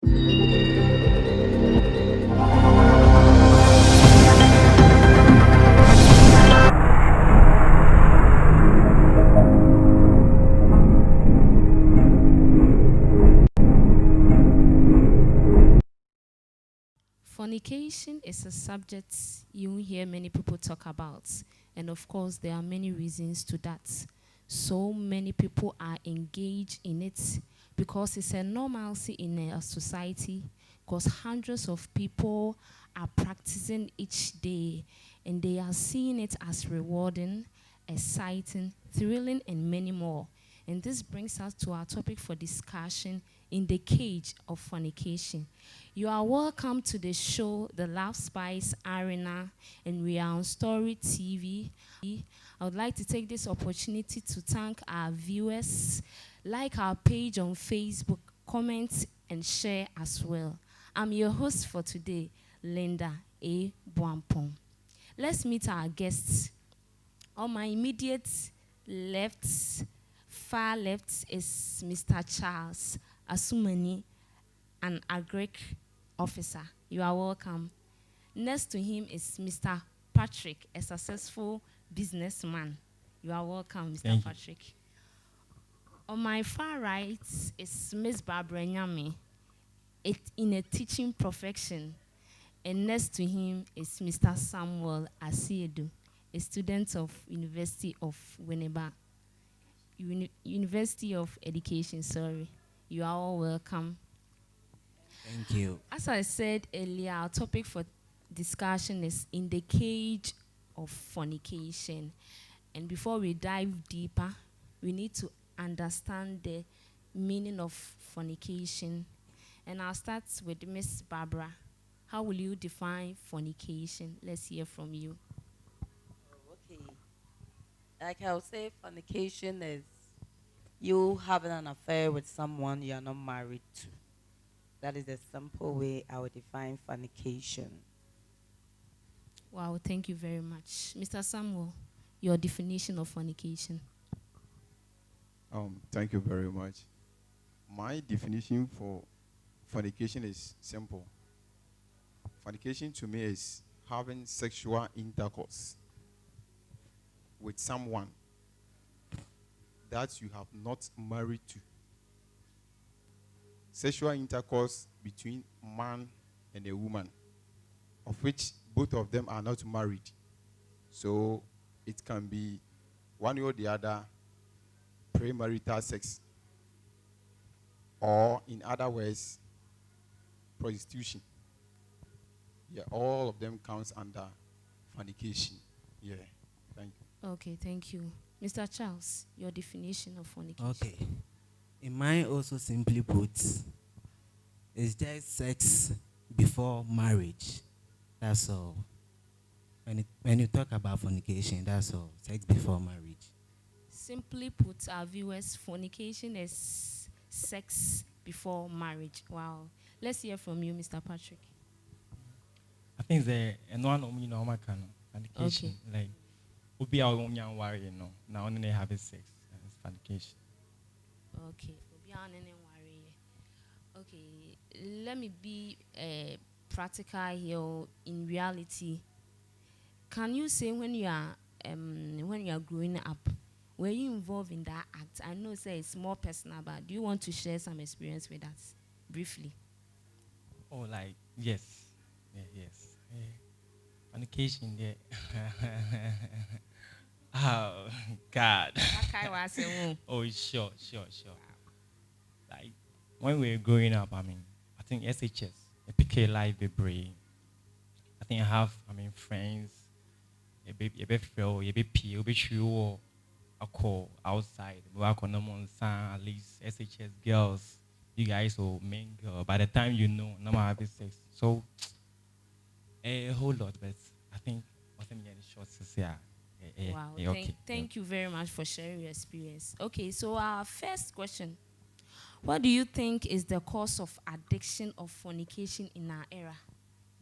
Fornication is a subject you hear many people talk about, and of course, there are many reasons to that. So many people are engaged in it because it's a normalcy in a society, because hundreds of people are practicing each day, and they are seeing it as rewarding, exciting, thrilling, and many more. And this brings us to our topic for discussion: in the cage of fornication. You are welcome to the show, The Love Spice Arena, and we are on Story TV. I would like to take this opportunity to thank our viewers. Like our page on Facebook, comment and share as well. I'm your host for today, Linda A. Buampong. Let's meet our guests. On my immediate left, far left, is Mr. Charles Asumani, an agric officer. You are welcome. Next to him is Mr. Patrick, a successful businessman. You are welcome, Mr. Thank Patrick. On my far right is Miss Barbara Nyame, in a teaching profession. And next to him is Mr. Samuel Asiedu, a student of University of Winneba, University of Education, sorry. You are all welcome. Thank you. As I said earlier, our topic for discussion is in the cage of fornication. And before we dive deeper, we need to understand the meaning of fornication. And I'll start with Miss Barbara. How will you define fornication? Let's hear from you. Okay. Like I would say, fornication is you having an affair with someone you are not married to. That is the simple way I would define fornication. Wow, thank you very much. Mr. Samuel, your definition of fornication. Thank you very much. My definition for fornication is simple. Fornication to me is having sexual intercourse with someone that you have not married to. Sexual intercourse between man and a woman, of which both of them are not married. So it can be one or the other premarital sex, or in other words, prostitution. Yeah, all of them counts under fornication. Yeah, thank you. Okay, thank you. Mr. Charles, your definition of fornication. Okay. In mine, also simply put, it's just sex before marriage. That's all. When you talk about fornication, that's all. Sex before marriage. Simply put, our viewers, fornication is sex before marriage. Wow. Let's hear from you, Mr. Patrick. I think the and one of normal kind of fornication, like would be our own young warrior, now only having sex. It's fornication. Okay. Okay. Let me be practical here. In reality, can you say when you are growing up, were you involved in that act? I know say it's more personal, but do you want to share some experience with us briefly? Oh, like yes, yes. Fornication, yeah. Oh God. Oh, sure. Like when we were growing up, I think SHS, a PK Live Brain. I think I have, friends, a baby P, a baby you, a call outside, work on them on at least SHS girls. You guys will mingle. By the time you know, no more having sex. So a whole lot, but I think wasn't any short yeah. Wow. Okay. Thank you very much for sharing your experience. Okay, so our first question. What do you think is the cause of addiction of fornication in our era?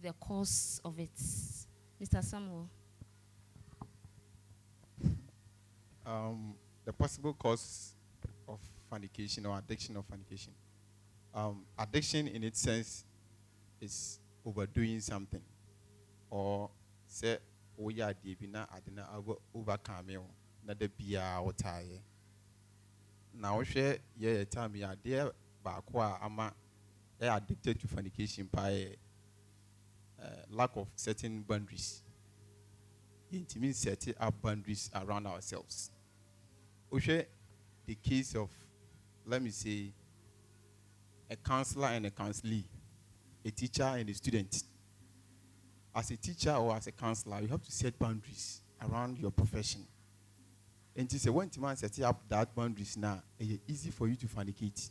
The cause of it. Mr. Samuel. The possible cause of fornication or addiction of fornication. addiction in its sense is overdoing something, or say, oh yeah, debina adina overcome you, not the beer or tie. Now, share yeah, time ya dear Bakwa ama addicted to fornication by lack of certain boundaries. It means setting up boundaries around ourselves. Oshe, the case of, let me say, a counselor and a counselee, a teacher and a student. As a teacher or as a counselor, you have to set boundaries around your profession. And it's a when man set up that boundaries now, it's easy for you to fornicate.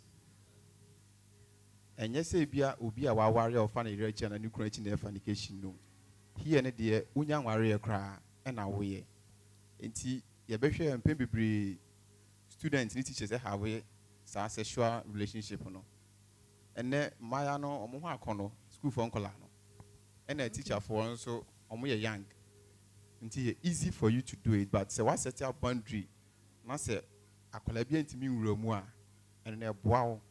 And yes, be a warrior of funny rich and a new creating their fornication. No, here and there, unyang warrior cry and away. And see, your better and maybe students and teachers have a sexual relationship. No, and then my no, Omoha school for Uncle. And a teacher for also omo young. Until easy for you to do it, but say what set up boundary. Na say akola bi antimi nwuramu a and na boawo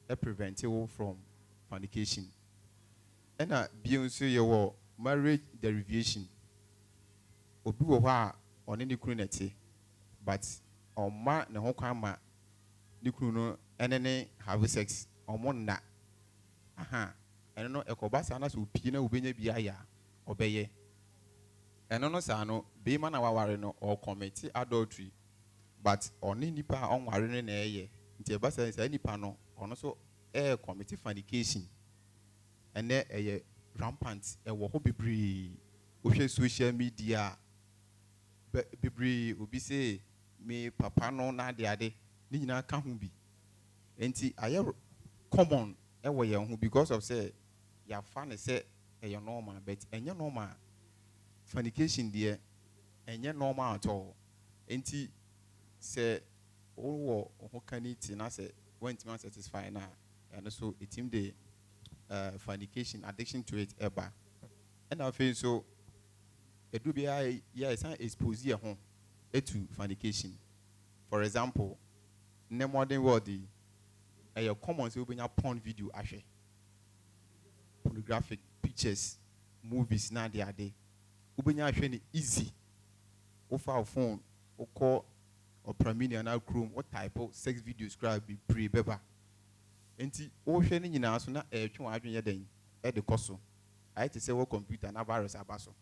e prevent you from fornication. And bi nso ye wo marriage derivation. Obi wo ha one ne kunu nete, but oma ne ho kwan ma ne kunu no ene have sex omo na. Aha. And no ekoba sa na so pie na obenya bi aya obeye. And no say no be man aware no or commit adultery, but oni nipa on ware na eye nti eba say nipa no ono so commit fornication. And there rampant e wo ho bebre ohwe social media bebre obi say me papa no na ade ni nyina ka ho bi enti aye common e wo ye ho because of say ya fa ne say e normal, but enye normal. Fornication there, and yet normal at all. Enti say, oh, who can eat and I say, when to satisfy now, and so it him the fornication addiction to it ever. And I feel so. It do be it's an expose here home to fornication. For example, in the modern world, a common so be a porn video, actually, pornographic pictures, movies now they are there. Ubenya hwe easy. Ofa our phone, or call or Premiere na Chrome, what type of sex videos grab be pre-beba. Enti o hwe ni nyina so na etwe adwen den e de koso. I to say what computer na virus abaso.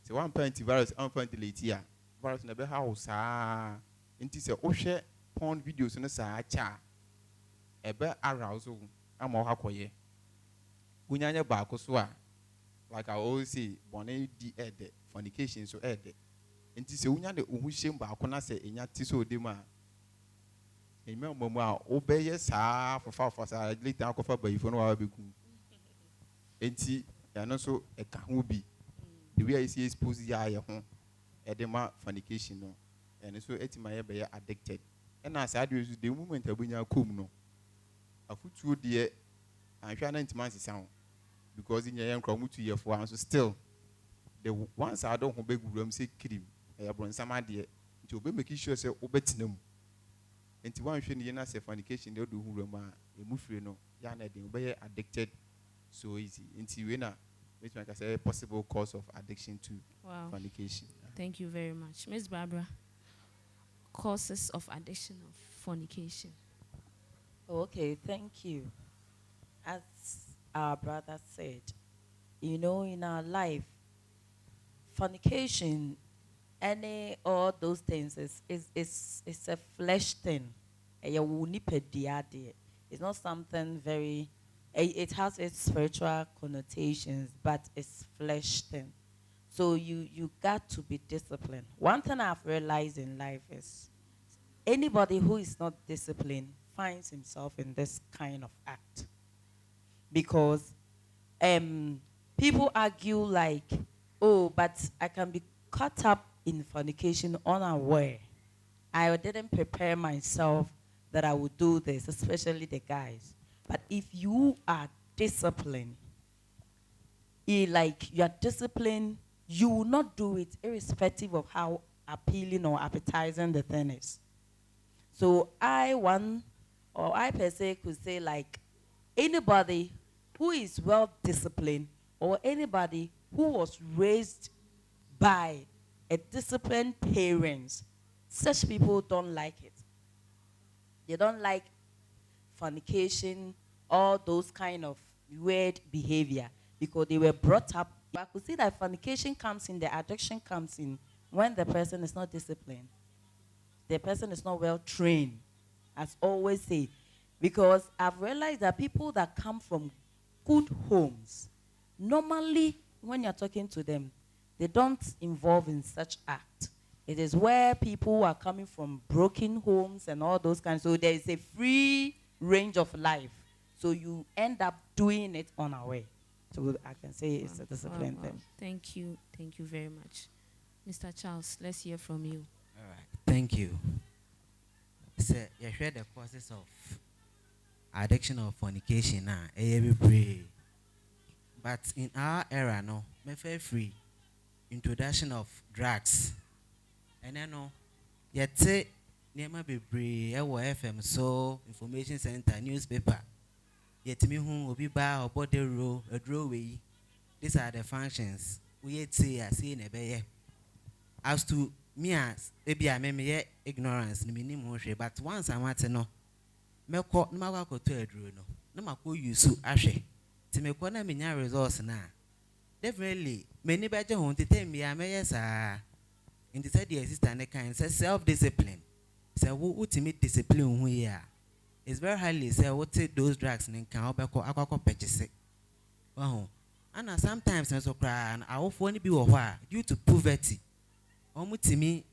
Say one antivirus delete ya. Virus na be how sa. Enti say o hwe porn videos no sa cha. Ebe arouse ama o hakoye. Unyanya ba so a like I always say, bonnet di ede, fornication so ede. And this unya de uhushim ba akona se enya tiso de ma. Emi omomo a obeye saa for sa later akofa ba ifo no wa beku. Enti ya no so e ka ho bi. The way I see expose ya ye ho ede ma fornication no. And so etima ye be addicted. And as I do the moment abunya kom no. Afutuo de anhwa na ntima sesa. Because in your young 2 years for so still the ones I don't beg room say cream I brought some idea to be making sure say obetinum and to one shiny say fornication they do who a mufre no yana they be addicted so easy into winner which like I say possible cause of addiction to fornication. Thank you very much. Miss Barbara, causes of addiction of fornication. Okay, thank you. As our brother said, you know, in our life, fornication, any all those things is a flesh thing. It's not something very. It has its spiritual connotations, but it's flesh thing. So you got to be disciplined. One thing I've realized in life is anybody who is not disciplined finds himself in this kind of act. Because people argue like, oh, but I can be caught up in fornication unaware. I didn't prepare myself that I would do this, especially the guys. But if you are disciplined, like you are disciplined, you will not do it irrespective of how appealing or appetizing the thing is. So I per se could say like, anybody who is well disciplined or anybody who was raised by a disciplined parents, such people don't like it. They don't like fornication, all those kind of weird behavior because they were brought up. I could see that fornication comes in, the addiction comes in when the person is not disciplined. The person is not well trained, as always say. Because I've realized that people that come from good homes, normally when you're talking to them, they don't involve in such act. It is where people are coming from broken homes and all those kinds. So there is a free range of life. So you end up doing it on our way. So I can say it's a discipline thing. Thank you. Thank you very much. Mr. Charles, let's hear from you. All right. Thank you. So, you share the causes of addiction or fornication now. But in our era, no, me feel free introduction of drugs. And I know, yet say, near my baby, FM, so information center, newspaper. Yet me whom will be bar or body row, a drawway. These are the functions. We yet say, I see in a bay. As to me, as maybe I may ignorance, minimum, but once I want to know, me call no matter what to a draw, no matter you so ashe. To me, one of my results now. Definitely, many better won't tell me I may yes, in the study assistant kind says self-discipline. So who to meet discipline who we are. It's very highly say what take those drugs and can help alcohol purchase. Wow. And sometimes I so cry and I will only be a while due to poverty. Omu to me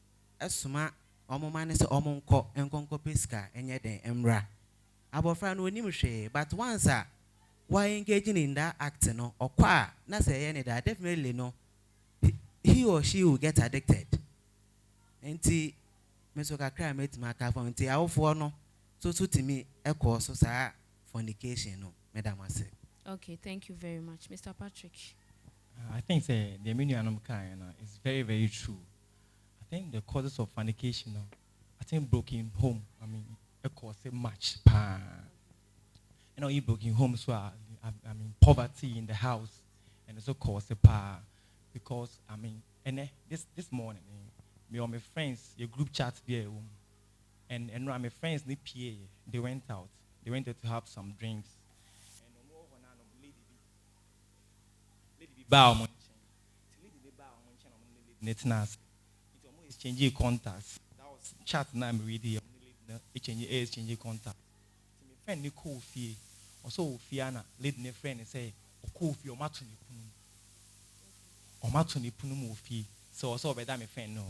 as suma omo man is omo ko and conco pesca and yet the emra. Our friend will never share, but once why engaging in that act no or qua not say any that definitely no he or she will get addicted. And tea Mesoka cry made my car from tea out for no so to me a course so fornication no madam I say. Okay, thank you very much. Mr. Patrick. I think the minimum kind is very, very true. I think the causes of fornication, I think broken home, a cause a match. You know, you broken home, so poverty in the house, and also cause a pa. Because, this morning, me or my friends, your group chat there, and my friends, they went out. They went out to have some drinks. It's changing contacts. That was chat now I'm reading. It's changing contacts. My friend Nicole Fee, also Fiana, leading a friend and say, "Oko Fee, Omatuni Punumu Fee." So also by that my friend no,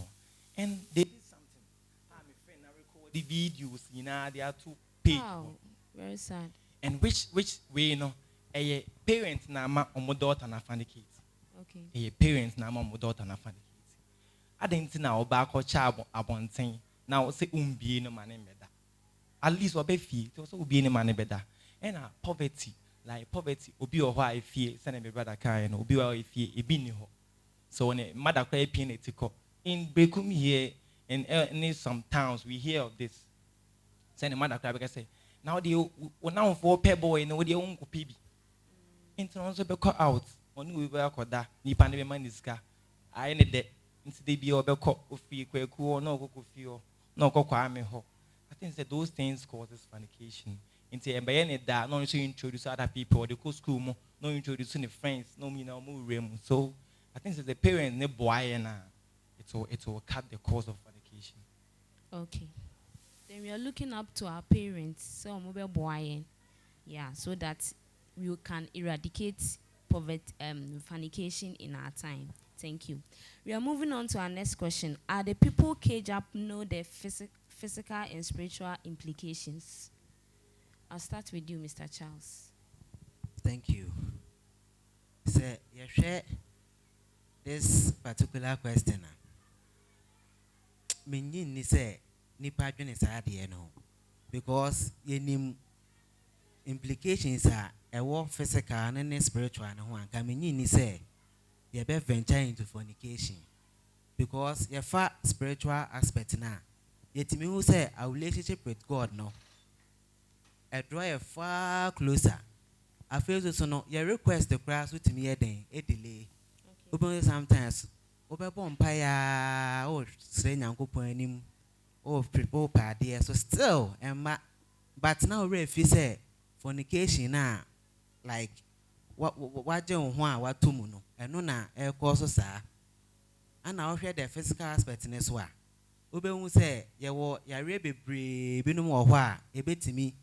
and they did something. My friend now record the videos. They are too paid. Wow, very sad. And which way a parent na ma omo daughter na fornicate. Okay. A parent na ma omo daughter na fornicate. I didn't na oba ko cha abonten na o se umbie no mane beda. At least obe fie to so umbie no mane beda. And poverty, like poverty obi o ho a fie say na me brother kai no obi o fie e bi ni ho. So when a mother cry pin etiko in Bekum here in some towns we hear of this. Say the mother cry because say now the now for pair boy no the own pibi. Into be cut out on we were called that nipa ne man is car I need that into the be or be cut of fee or no go feel no go kwame ho. I think that those things causes fornication. Into a bayane that no to introduce other people, the go school mo, no introducing the friends, no me no more rem. So I think that the parent ne boy and it will cut the cause of fornication. Okay. Then we are looking up to our parents, so mobile boy, yeah, so that we can eradicate poverty, fornication in our time. Thank you. We are moving on to our next question. Are the people cage up know the physical and spiritual implications? I'll start with you, Mr. Charles. Thank you. So, you share this particular question. Meaning, ni say, ni patron is hard, because any implications are a war physical and spiritual, and one can mean ni say, you better venture into fornication, because your far spiritual aspect now. Yet me who say a relationship with God no, I draw a far closer I feel so no your request the class with me a delay. Open sometimes over bompire or say Yanko Poenim or prepare party so still and but now if you say fornication now like what John what tumuno and no na air course sir and now hear the physical aspect in this one. Ube who say ya wo ya rebe brave no more wha a bit to me.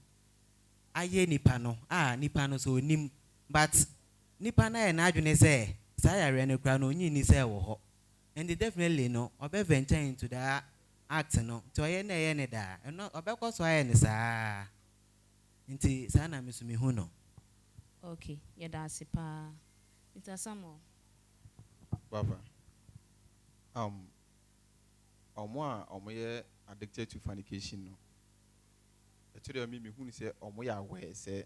Aye nipa no nipa no so nim but nipa na na adwene say saya re no kra no nyi ni say wo ho and definitely no obe venture into that act no to ye na ye ne da no obe ko so aye ne saa nti saa na mesumi hu no. Okay, yeah, that's it. Mr. Samuel. Baba. Omo ye addicted to fornication no. Actually, me who say omo ya aware say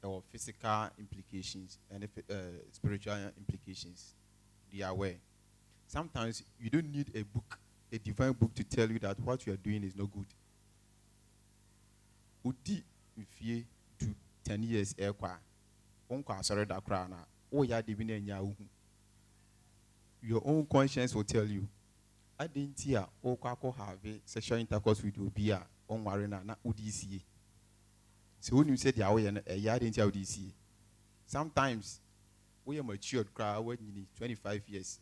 there are physical implications and spiritual implications. They are aware. Sometimes you don't need a book, a divine book, to tell you that what you are doing is not good. Uti if do 10 years airqua, unqua sorry da crana, oh ya divine yahu. Your own conscience will tell you. I didn't hear or quaco have sexual intercourse with Obia on Warena, not UDC. So when you said the away and a yard into UDC, sometimes we are matured crowd when you need 25 years.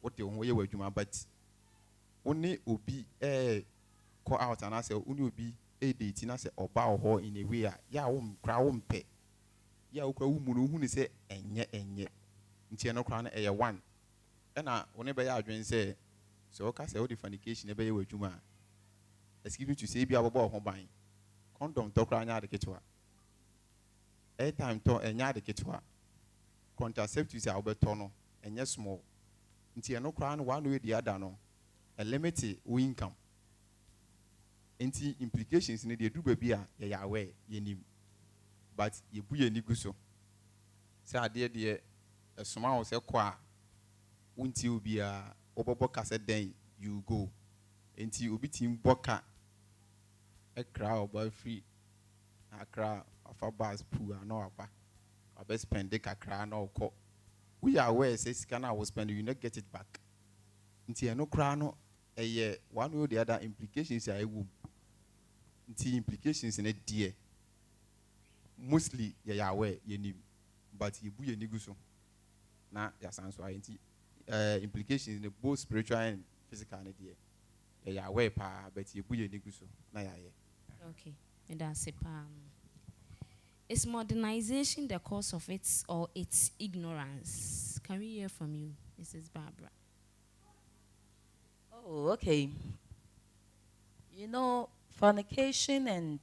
What the way were you, but only Obi call out and I say, only be a dating us or bow her in a way, ya crown pay. Ya who say, and yet, until no crown a one. And whenever I drink say, so okay, say all the fornication ebe we juma. Excuse me to say be abo ho ban. Condom to kra nya de ketwa. Airtime to enya de ketwa. Contraceptives say obeto no enye small. Nti no kra no one way the other no. A limited income. Nti implications ni de do baby a ye aware ye nim. But ye bu ye nigu so. Say ade de e soma wo say kwa unti ubia obobo kase den you go enti obi tim boka e kra oba free akra afa bus pool na oba oba spend the kakra na okọ we are aware say sika na will spend you not get it back enti eno kra no eye one way or the other implications are ewu enti implications in it dear mostly ye are aware ye nim but ye bu ye nigu so na ya sanso enti implications in both spiritual and physical idea. Yeah, aware pa, but you put your niguso. Okay, and that's it. Is modernization the cause of it or its ignorance? Can we hear from you, Mrs. Barbara? Oh, okay. You know, fornication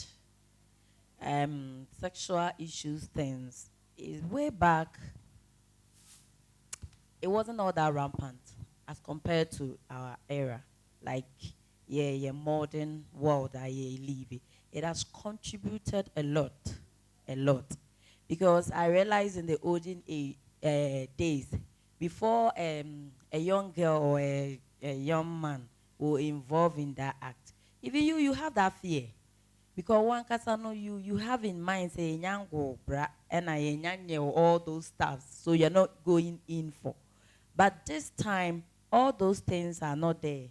and sexual issues things is way back. It wasn't all that rampant as compared to our era. Like, modern world that you live. It has contributed a lot. Because I realized in the olden days, before a young girl or a young man will involve in that act, even you have that fear. Because one casano you have in mind say nyango bra and all those stuff, so you're not going in for. But this time, all those things are not there.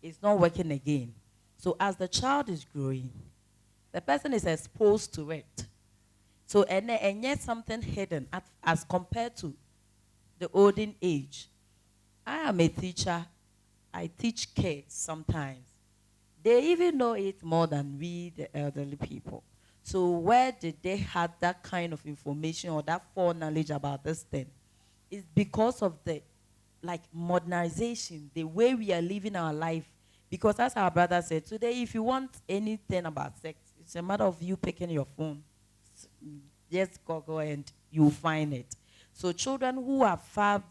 It's not working again. So as the child is growing, the person is exposed to it. So and yet something hidden as compared to the olden age. I am a teacher. I teach kids sometimes. They even know it more than we, the elderly people. So where did they have that kind of information or that foreknowledge about this thing? It's because of the modernization, the way we are living our life. Because as our brother said, today if you want anything about sex, it's a matter of you picking your phone. Just go and you'll find it. So children who are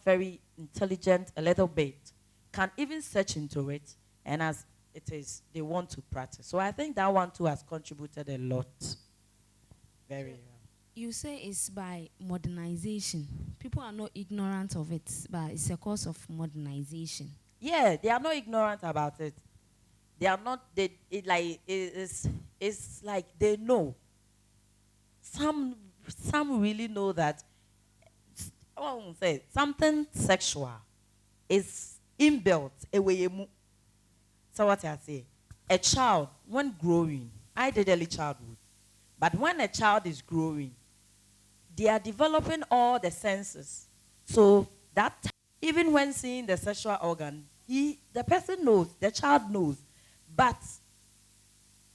very intelligent a little bit can even search into it, and as it is, they want to practice. So I think that one too has contributed a lot. Very. You say it's by modernization. People are not ignorant of it, but it's a cause of modernization. Yeah, they are not ignorant about it. They are not. It's like they know. some really know that I won't say something sexual is inbuilt away. So what I say, a child when growing, I did early childhood, but when a child is growing, they are developing all the senses. So that even when seeing the sexual organ, the person knows, the child knows, but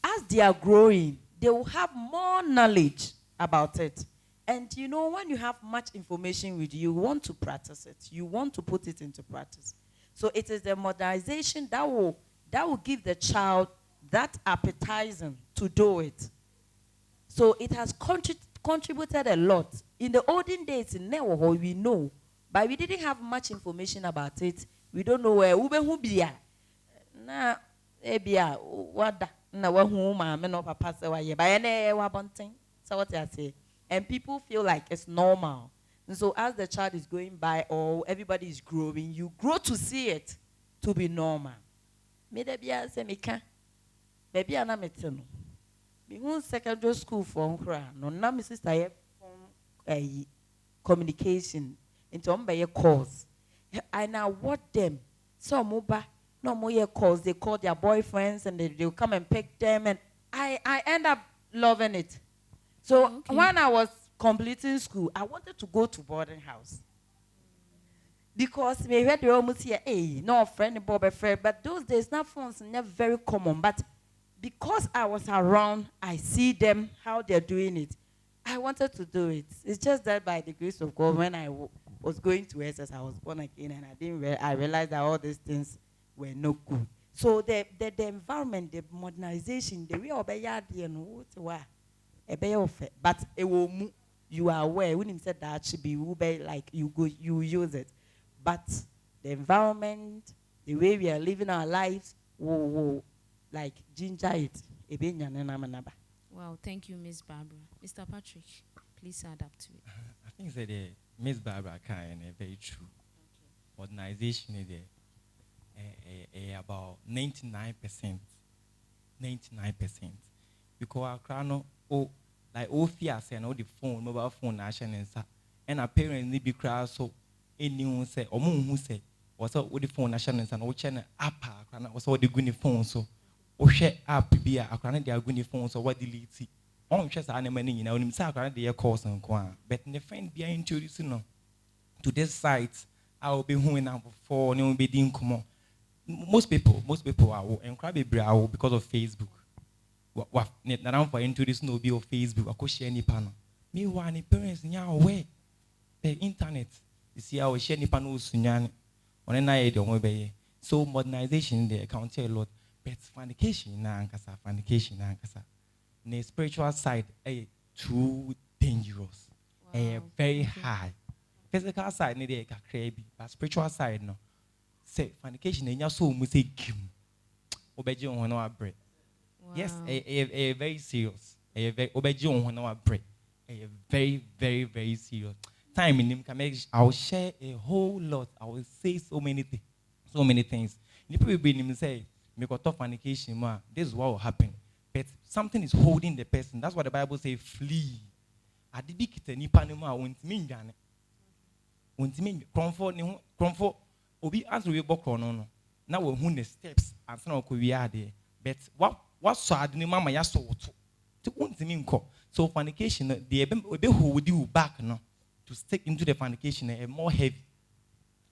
as they are growing, they will have more knowledge about it. And you know, when you have much information with you, you want to practice it. You want to put it into practice. So it is the modernization that will give the child that appetizing to do it. So it has contributed a lot. In the olden days, in Newo, we know, but we didn't have much information about it. We don't know where ube hubia. Na ebia wada na wahu mama no papa se wa ye ba ene wa bonten. So what I say, and people feel like it's normal. And so as the child is going by or everybody is growing, you grow to see it to be normal. Me de bia se me ka. Baby ana meteno. Me won secondary school for nkra. No na me sister ye from communication into on calls. I now what them. So moba no more calls. They call their boyfriends and they'll come and pick them, and I end up loving it. So when I was completing school, I wanted to go to boarding house. Because we had the almost here, hey, no friend, Bob, friend, but those days, not phones, never very common. But because I was around, I see them, how they're doing it. I wanted to do it. It's just that by the grace of God, when I was going to SS, I was born again, and I realized that all these things were no good. So the environment, the modernization, the way obey and but it will move. You are aware. We didn't say that should be like you use it. But the environment, the way we are living our lives, will like ginger it. Wow, thank you, Miss Barbara. Mr. Patrick, please add up to it. I think that Miss Barbara kind very true. Modernization is about 99%. 99%. Because our crown, like all fears and all the phone, mobile phone, national and our parents need be crowd so anyone say or moon who say what's up with the phone national and all channel app was all the good phone so or share app be a crown they are good phones or what delete it. On just animal in our himself they are calls and quan. But the friend be introducing to this site, I will be home now for no be didn't come on. Most people are and crabby brow because of Facebook. What net around for introduce no be of Facebook, I could share any panel. Meanwhile, the parents now away the internet. You see, I will share any panels on an idea don't obey. So modernization they account a lot, but fornication na ankasa, fornication na ankasa. The spiritual side too dangerous. Very high. Physical side need a crazy, but spiritual side no. Say fornication and so we say kim. Obey on our bread. Yes, a very serious. A very obey on our bread. A very, very, very serious. Time in him can make I will share a whole lot. I will say so many things. So many things. People will be him say, make a tough fornication, ma. This is what will happen. But something is holding the person. That's what the Bible says, flee. I did it ni panema won't mean done. Won't mean comfort. Obi answer we book on. Now we'll the steps and some we are there. But what saw the mama yaso to won't mean call. So fornication, the who would do back now to stick into the fornication more heavy.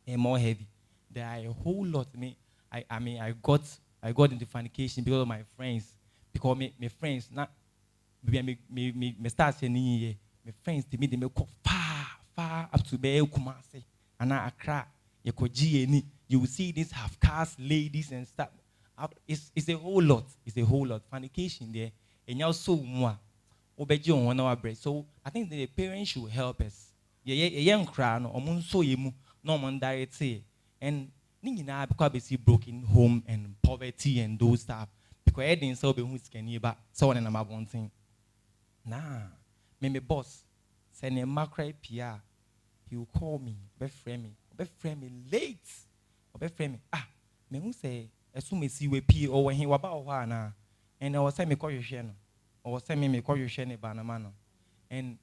More heavy. There are a whole lot. I got into fornication because of my friends. Because my friends not me start saying my friends to me they make far up to Bay Kumasi and I cry. You will see these half caste ladies and stuff. It's a whole lot. It's a whole lot. Fornication there. And you so more. On our bread. So I think the parents should help us. Young crown or moon so you no one direct and Nina because broken home and poverty and those stuff. Because I didn't so be who's can but so on and about one thing. Nah, me boss send a macro PR. He will call me, be frame me late. Or be frame me. Me who say as soon as see we P or when he was about and I was saying me call you channel. Or send me call you channel banamano. And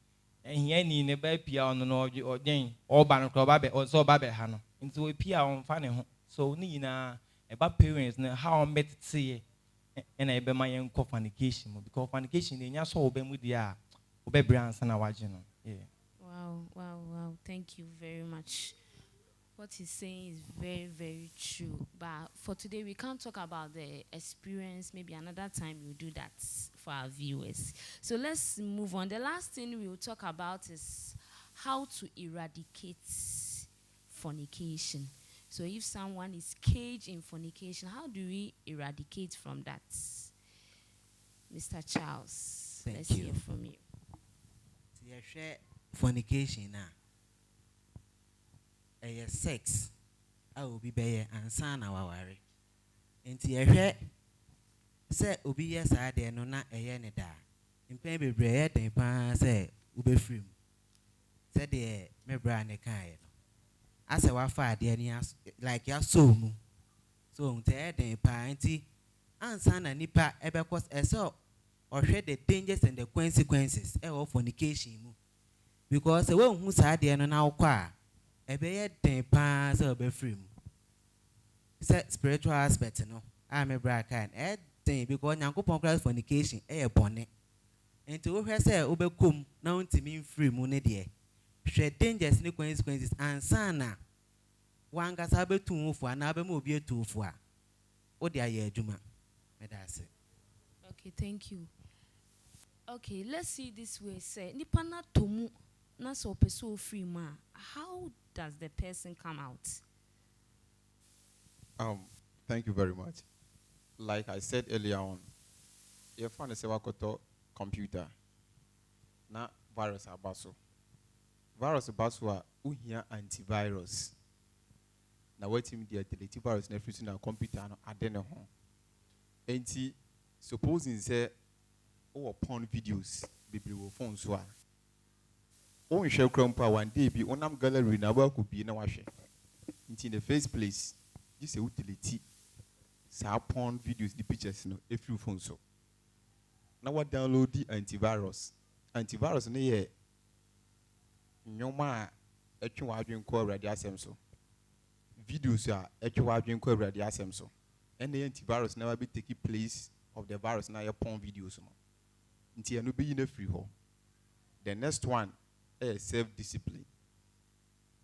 and here ni ne ba pia on no ojen oba no kroba be so ba be ha no nti we pia on fa ne ho so ni na e ba parents na how met tie and I be my own fornication because fornication in your soul be mudia obe brands na waje no yeah. Wow. Thank you very much. What he's saying is very, very true. But for today, we can't talk about the experience. Maybe another time we'll do that for our viewers. So let's move on. The last thing we'll talk about is how to eradicate fornication. So if someone is caged in fornication, how do we eradicate from that? Mr. Charles, let's hear from you. Fornication now. Sex. I will be better and son our worry. Into a say, Ubi, yes, I dare no not a yen da. In baby bread and pan say, Ube free. Said the me brand a kind. I say, what fire dear like your soul. So, tear the party and son and nipper ever cause a so or share the dangers and the consequences of fornication. Because the one who's had the now qua. A bad day pass over free. Spiritual aspect, no. I'm a black and add thing because Yanko Poncras fornication, a bonnet. And to her say, Ubekum, known to mean free money, dear. Share dangers, no consequences, and sana. One gas abe two for another mobile two for. Oh, dear, Juma. Okay, thank you. Okay, let's see this way. Say, Nipana tomu na so peso free ma. How does the person come out? Thank you very much. Like I said earlier on, you find a sewakoto computer. Na virus abaso. Virus abaso a uhia antivirus. Na wetin dey delete virus na free na computer no ade ne ho. Enti supposing say o porn videos bibli wo phone so a o nhwe krampa one day bi onam gallery na ba ko bi na wahwe. Enti in the first place this a utility sa porn videos the pictures no every phone so na what download the antivirus no ye nyoma a etwe wadwen ko awrade asem so videos a etwe wadwen ko awrade asem so and the antivirus never be taking place of the virus na your porn videos no nti eno be in free ho. The next one is self discipline.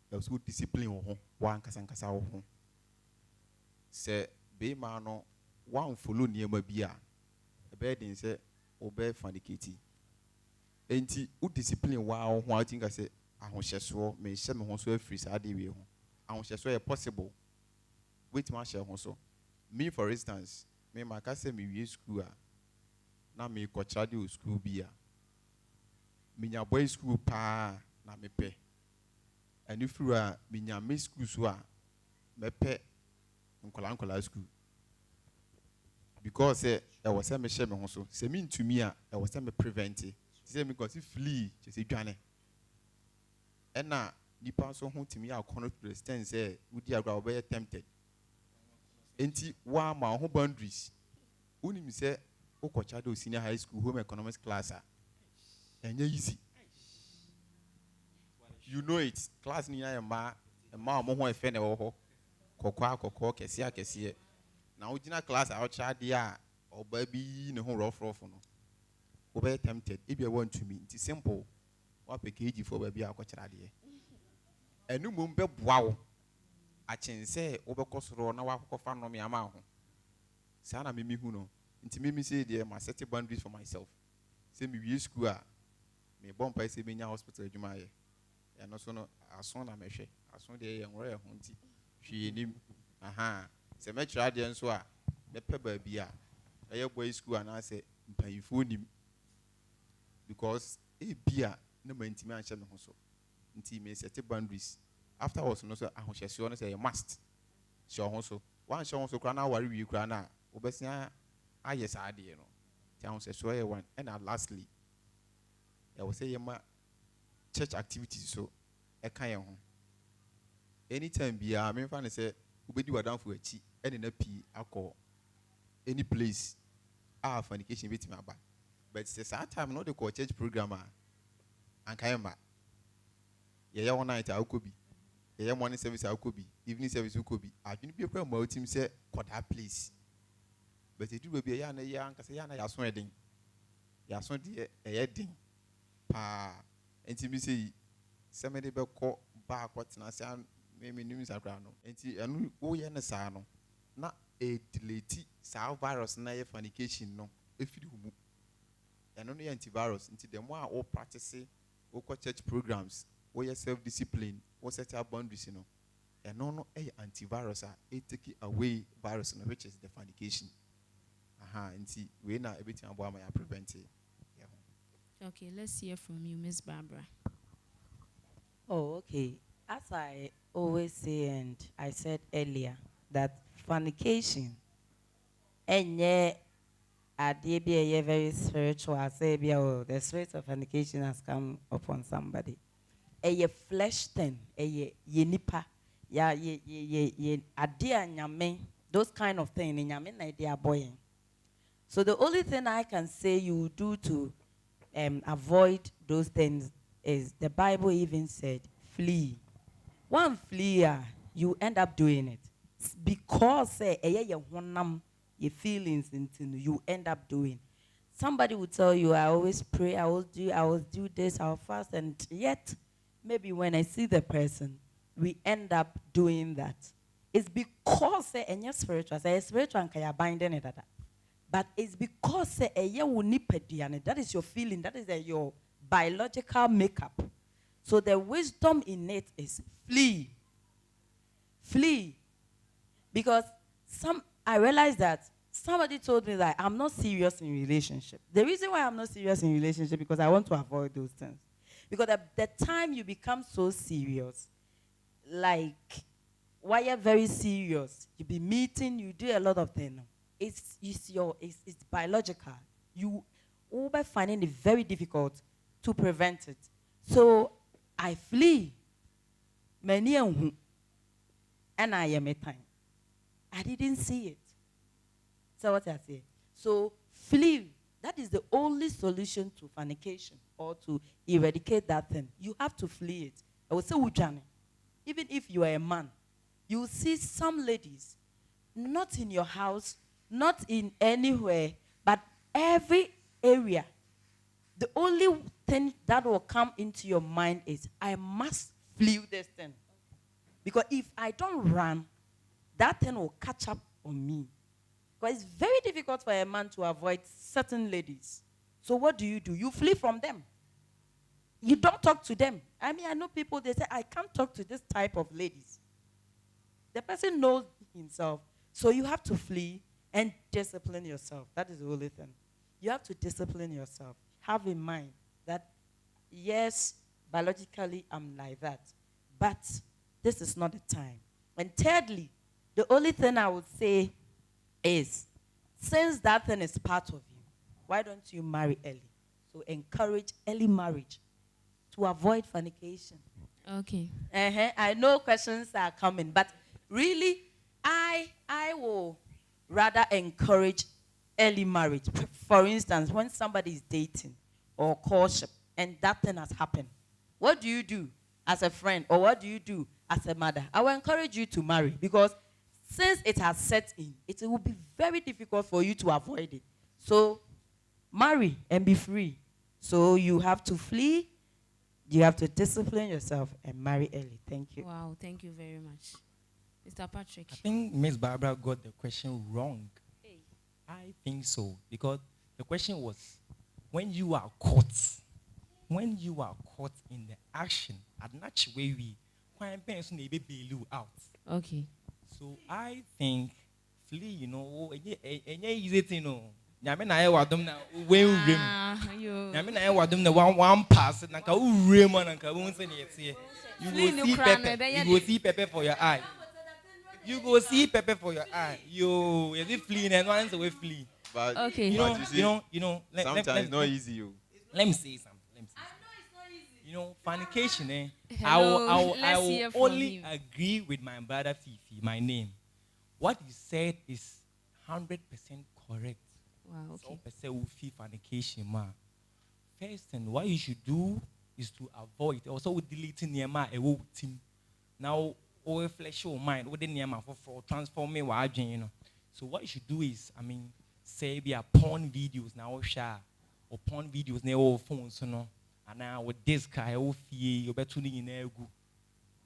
There's good discipline ho one kasankasa ho say be man no one follow niema bia e be den say obey fornicate enti u discipline wa ho I think I say ahohyeso me hye me ho so afiri sa de we ho ahohyeso e possible wait ma hye ho so me for instance me maka say me wie school a na me ko chade school bia me nya boy school pa na me pe ani furu a me nya me school so a me pe nkola school because e was say me share me ho so say me ntumi a e was say me prevent it say me go see flee say dwane e na nipa so ho timi a kono to the extent say wudi agra obey tempted enti wa ma ho boundaries unim say ukocha do senior high school home economics class a enye easy you know it class ni na ma mo ho efe na wo ho kokwa kese na ugina class a ocha de a oba bi ne ho rough no obey tempted if you want to me it's simple wa package for ba bi akochira de enu mum be boa wo a chense obekosoro na wa kokofa no me ama ho sa na memi hu no nti memi say de ma set boundaries for myself say me wie school a me bomb pa say menya hospital adwuma ye ya no so no aso na mehwe aso de ye nwore ho nti hwe nim se me kira de nso a me pe ba bi a eye boy school ana say mpayifo nim because e bia na mantimi anhye me ho so nti me set boundaries afterwards no so ahohyeso no say you must show ho so wan show ho so kra na ware wi kra na obesia ayes ade no ti ahohyeso ye one and lastly I will say my church activities so e kan ye ho anytime bia me fa ne say ubedi wadan for achi ene na pi akọ any place fornication bit me aba but say that time no dey call church program Ankayama. Yeah, one night I could be. Yeah, morning service I could be. Evening service I could be. I didn't be a problem about him say, "Could that please?" But it will be a young Casayana Yasweding. Yaswedi a heading. Pa, and to me say, somebody be caught back what's Nasan, maybe news around. And oh, Yanasano. Na a delete sow virus na fornication no if you move and only antivirus into the more all practicing or church programs or your self-discipline or set up boundaries, you know, and no a antivirus a take away virus no, which is the fornication. And see we now everything about my prevent it. Okay, let's hear from you, Miss Barbara. Oh, okay. As I always say, and I said earlier, that fornication, and yeah, adeɛ bi a ɛyɛ very spiritual, I say, oh, the spirit of fornication has come upon somebody. Ɛyɛ flesh thing, ɛyɛ yɛ nipa, ya ye adeɛ a nyame, those kind of thing, nyame na ɛde abɔ yɛn. So the only thing I can say you do to avoid those things is the Bible even said, flee. One flee, you end up doing it. Because your feelings into you end up doing. Somebody will tell you, I always pray, I will do this, I'll fast, and yet maybe when I see the person, we end up doing that. It's because and you're spiritual, and you're binding it. But it's because that is your feeling, that is your biological makeup. So the wisdom in it is flee. Flee. Because I realized that somebody told me that I'm not serious in relationship. The reason why I'm not serious in relationship because I want to avoid those things. Because at the time you become so serious, like why you're very serious, you be meeting, you do a lot of things. It's biological. You will be finding it very difficult to prevent it. So I flee. Many and I am a time. I didn't see it. So what I say? So flee. That is the only solution to fornication or to eradicate that thing. You have to flee it. I will say, Ujani, even if you are a man, you will see some ladies, not in your house, not in anywhere, but every area. The only thing that will come into your mind is, I must flee this thing. Because if I don't run, that thing will catch up on me. Because it's very difficult for a man to avoid certain ladies. So what do? You flee from them. You don't talk to them. I mean, I know people, they say, I can't talk to this type of ladies. The person knows himself. So you have to flee and discipline yourself. That is the only thing. You have to discipline yourself. Have in mind that, yes, biologically I'm like that. But this is not the time. And thirdly, the only thing I would say is, since that thing is part of you, why don't you marry early? So encourage early marriage to avoid fornication. Okay. I know questions are coming, but really, I will rather encourage early marriage. For instance, when somebody is dating or courtship and that thing has happened, what do you do as a friend or what do you do as a mother? I will encourage you to marry, because since it has set in, it will be very difficult for you to avoid it. So marry and be free. So you have to flee, you have to discipline yourself and marry early. Thank you. Wow, thank you very much. Mr. Patrick. I think Miss Barbara got the question wrong. Hey. I think so, because the question was, when you are caught in the action, at not way we, when person may be bail out. Okay. So I think flee, you know, any easy thing, no. Nyame na ye wadom na when rim. Nyame na ye wadom na one pass na ka rim na ka won say ne you go see pepper for your eye. You go see pepper for your eye. You is it fleeing and once away flee. But okay. You know. Sometimes it's not easy. You. Let me say something. You know, fornication. Hello, I will only agree with my brother Fifi. My name. What he said is 100% correct. Wow. Okay. So, will feel fornication, ma. First, and what you should do is to avoid also with deleting Niema a whole team. Now or flesh your mind, what the Niema for transforming what you know. So what you should do is, I mean, say be a porn videos now share or porn videos near all phones, you know. And now with this guy, oh fee, you better tuning in ego.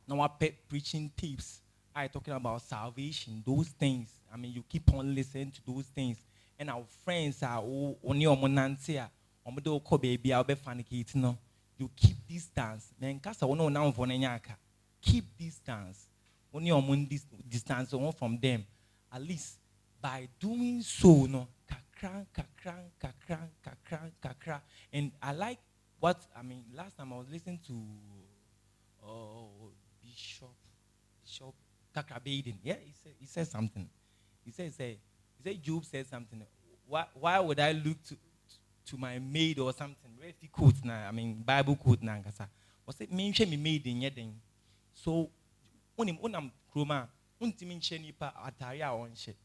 Now I pet preaching tips. I talking about salvation, those things. I mean, you keep on listening to those things. And our friends are only on Monantia, on the co baby, I'll be fornicating. No, you keep distance. Then cast a one now for Nanyaka. Keep distance. Only on distance on from them. At least by doing so, no, kakran, kakran, kakran, kakran, kakran. And I like what I mean. Last time I was listening to Bishop Kakabaden. Yeah, he said something. He said Job said something. Why would I look to my maid or something? Where he quote now? I mean Bible quote now. Was it mention me maid in yet? So when I'm chroma, untimension nipa ataria on shit.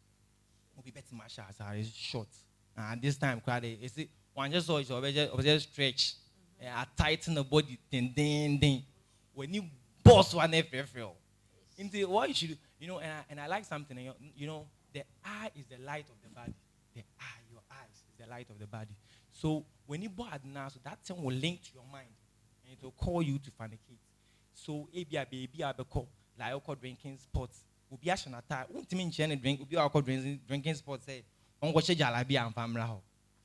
Will be better masha as short. And this time crowd is it one just saw it just stretch. I tighten the body, then when you boss one FFL. Into what you should do, you know, and I like something, you know, the eye is the light of the body. The eye, your eyes is the light of the body. So when you bad now, so that thing will link to your mind and it will call you to fornicate. So baby, I be call like I call drinking spots. Will be ashing at time. Won't mean drink, will be our drinking spots. Say, on watch a jalabi and family.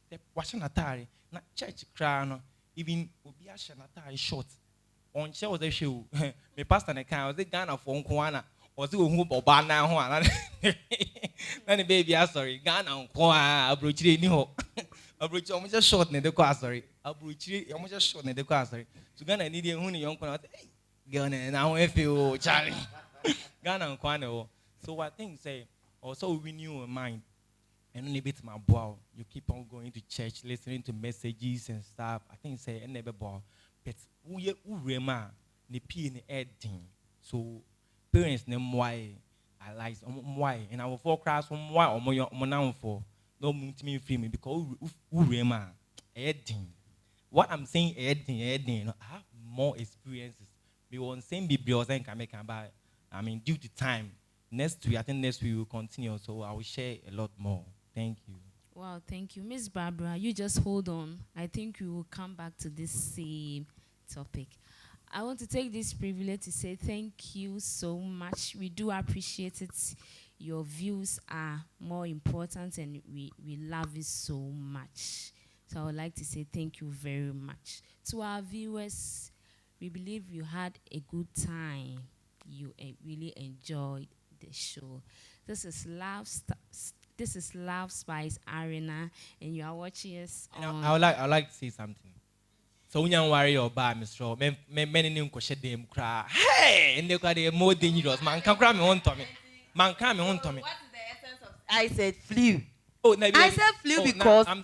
The washing at time, not church crown, even will be ashing at time short. On share was a show. Me pastor na kan was the Ghana for Nkwana. Was it who Boba na ho? Then baby, sorry. Ghana Nkwa abrochire ni ho. Abrochire almost short ne de kwa sorry. Abrochire almost short ne de kwa sorry. So Ghana need who ni young Nkwana. Hey, Ghana na ho feel Charlie. Ghana Nkwana ho. So I think say also renew your mind. And only bit my boy. You keep on going to church, listening to messages and stuff. I think say never boy. But who rema ne pee ne editing. So parents name why I like why and I will forecast why or more now for no me free me because who rema editing. What I'm saying editing, I have more experiences. We won't same be and can make about I mean due to time. Next week, I think next week we will continue. So I will share a lot more. Thank you. Wow, thank you. Miss Barbara, you just hold on. I think we will come back to this same topic. I want to take this privilege to say thank you so much. We do appreciate it. Your views are more important and we love it so much. So I would like to say thank you very much. To our viewers, we believe you had a good time. You really enjoyed the show. This is Love Spice Arena, and you are watching us on. I would like to say something. So when you worry about Mr. Many new question them cry. Hey, and they got a more dangerous man. Can cry me on to me. Man, come on to me. What is the essence of? I said flew. Oh, I said flew because I'm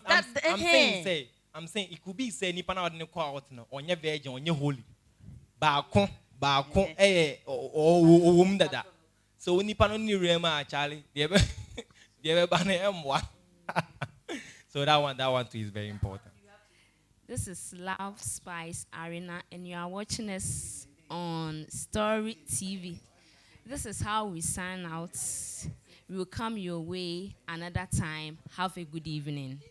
saying it could be say nipa na ordinary call out no. Onye virgin, onye holy. Baako, dada. So nipa no ni rema Charlie. So that one too is very important. This is Love Spice Arena, and you are watching us on Storytv. This is how we sign out. We will come your way another time. Have a good evening.